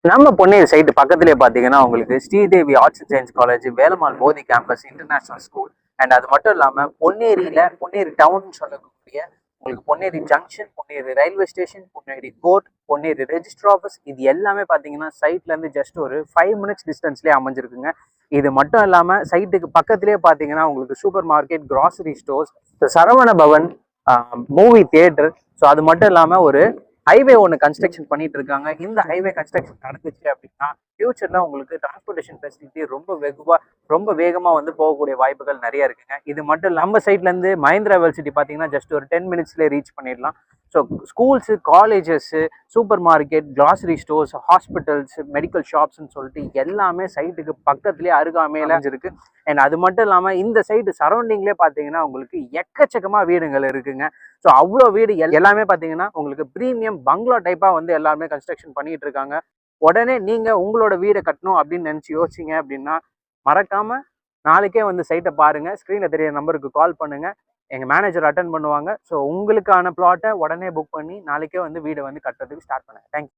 நம்ம பொன்னேரி சைட்டு பக்கத்துலேயே பார்த்தீங்கன்னா உங்களுக்கு Sridevi arts and science college, Velammal போதி கேம்பஸ், இன்டர்நேஷனல் ஸ்கூல் அண்ட் அது மட்டும் இல்லாமல் பொன்னேரி டவுன் சொல்லக்கூடிய உங்களுக்கு Ponneri junction, Ponneri railway station, Ponneri court, Ponneri register office இது எல்லாமே பார்த்தீங்கன்னா சைட்லேருந்து ஜஸ்ட் ஒரு 5 மினிட்ஸ் டிஸ்டன்ஸ்லேயே அமைஞ்சிருக்குங்க. இது மட்டும் இல்லாமல் சைட்டுக்கு பக்கத்துலேயே பார்த்தீங்கன்னா உங்களுக்கு super market, grocery stores, Saravana Bhavan, movie theatre, so அது மட்டும் இல்லாமல் ஒரு ஹைவே ஒன்று கன்ஸ்ட்ரக்ஷன் பண்ணிட்டு இருக்காங்க. இந்த ஹைவே கன்ஸ்ட்ரக்ஷன் நடந்துச்சு அப்படின்னா ஃபியூச்சர்ல உங்களுக்கு டிரான்ஸ்போர்டேஷன் ஃபெசிலிட்டி ரொம்ப வேகமா வந்து போகக்கூடிய வாய்ப்புகள் நிறைய இருக்குங்க. இது மட்டும் நம்ம சைட்ல இருந்து மஹிந்திரா யூனிவர்சிட்டி பார்த்தீங்கன்னா ஜஸ்ட் ஒரு 10 மினிட்ஸ்லேயே ரீச் பண்ணிடலாம். So schools, colleges, super market, grocery stores, hospitals, medical ஷாப்ஸ்ன்னு சொல்லிட்டு எல்லாமே சைட்டுக்கு பக்கத்துலேயே அருகாமையில இருக்கு. அண்ட் அது மட்டும் இல்லாமல் இந்த சைடு சரௌண்டிங்லேயே பார்த்தீங்கன்னா உங்களுக்கு எக்கச்சக்கமாக வீடுகள் இருக்குங்க. ஸோ அவ்வளோ வீடு எல்லாமே பார்த்தீங்கன்னா உங்களுக்கு ப்ரீமியம் பங்களா டைப்பாக வந்து எல்லாருமே கன்ஸ்ட்ரக்ஷன் பண்ணிட்டு இருக்காங்க. உடனே நீங்கள் உங்களோட வீடை கட்டணும் அப்படின்னு நினச்சி யோசிச்சிங்க அப்படின்னா மறக்காம நாளைக்கே வந்து சைட்டை பாருங்க. ஸ்க்ரீனில் தெரிய நம்பருக்கு கால் பண்ணுங்க. எங்கள் மேனேஜர் அட்டன் பண்ணுவாங்க. ஸோ உங்களுக்கான பிளாட்டை உடனே புக் பண்ணி நாளைக்கே வந்து வீடை வந்து கட்டுறதுக்கு ஸ்டார்ட் பண்ணுங்க. தேங்க்யூ.